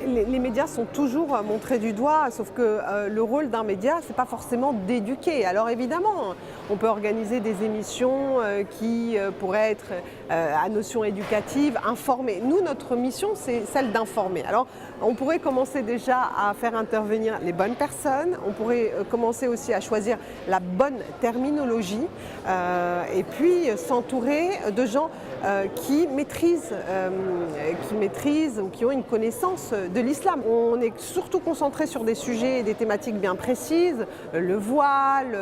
Les médias sont toujours montrés du doigt, sauf que le rôle d'un média, c'est pas forcément d'éduquer. Alors évidemment, on peut organiser des émissions qui pourraient être à notion éducative, informer. Nous, notre mission, c'est celle d'informer. Alors, on pourrait commencer déjà à faire intervenir les bonnes personnes, on pourrait commencer aussi à choisir la bonne terminologie et puis s'entourer de gens qui maîtrisent ou qui ont une connaissance de l'islam. On est surtout concentré sur des sujets et des thématiques bien précises, le voile,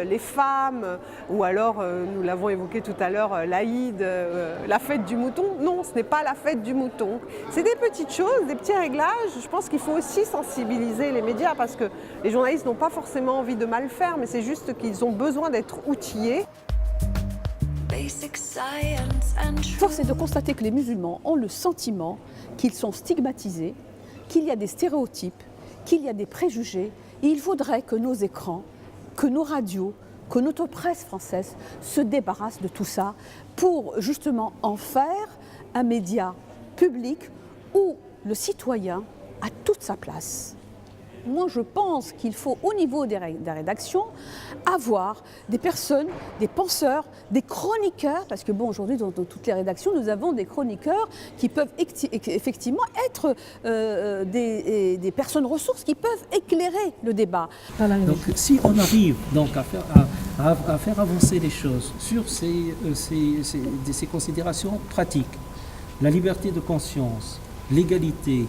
les femmes, ou alors, nous l'avons évoqué tout à l'heure, l'Aïd, la fête du mouton. Non, ce n'est pas la fête du mouton. C'est des petites choses, des petits réglages. Je pense qu'il faut aussi sensibiliser les médias parce que les journalistes n'ont pas forcément envie de mal faire, mais c'est juste qu'ils ont besoin d'être outillés. Force est de constater que les musulmans ont le sentiment qu'ils sont stigmatisés, qu'il y a des stéréotypes, qu'il y a des préjugés. Et il faudrait que nos écrans, que nos radios, que notre presse française se débarrasse de tout ça pour justement en faire un média public où le citoyen a toute sa place. Moi, je pense qu'il faut, au niveau des rédactions, avoir des personnes, des penseurs, des chroniqueurs, parce que bon, aujourd'hui, dans toutes les rédactions, nous avons des chroniqueurs qui peuvent effectivement être des personnes ressources qui peuvent éclairer le débat. Donc, si on arrive donc à faire avancer les choses sur ces considérations pratiques, la liberté de conscience, l'égalité,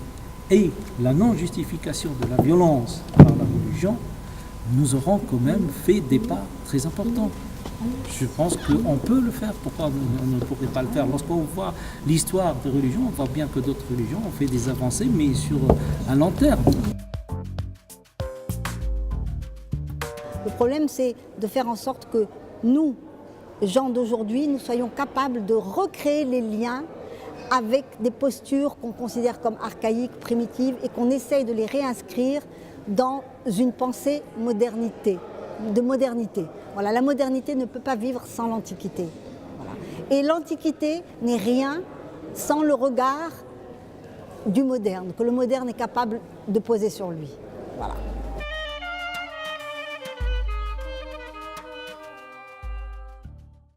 et la non-justification de la violence par la religion, nous aurons quand même fait des pas très importants. Je pense qu'on peut le faire. Pourquoi on ne pourrait pas le faire? Lorsqu'on voit l'histoire des religions, on voit bien que d'autres religions ont fait des avancées, mais sur un long terme. Le problème, c'est de faire en sorte que nous, gens d'aujourd'hui, nous soyons capables de recréer les liens avec des postures qu'on considère comme archaïques, primitives, et qu'on essaye de les réinscrire dans une pensée de modernité. Voilà, la modernité ne peut pas vivre sans l'Antiquité. Voilà. Et l'Antiquité n'est rien sans le regard du moderne, que le moderne est capable de poser sur lui. Voilà.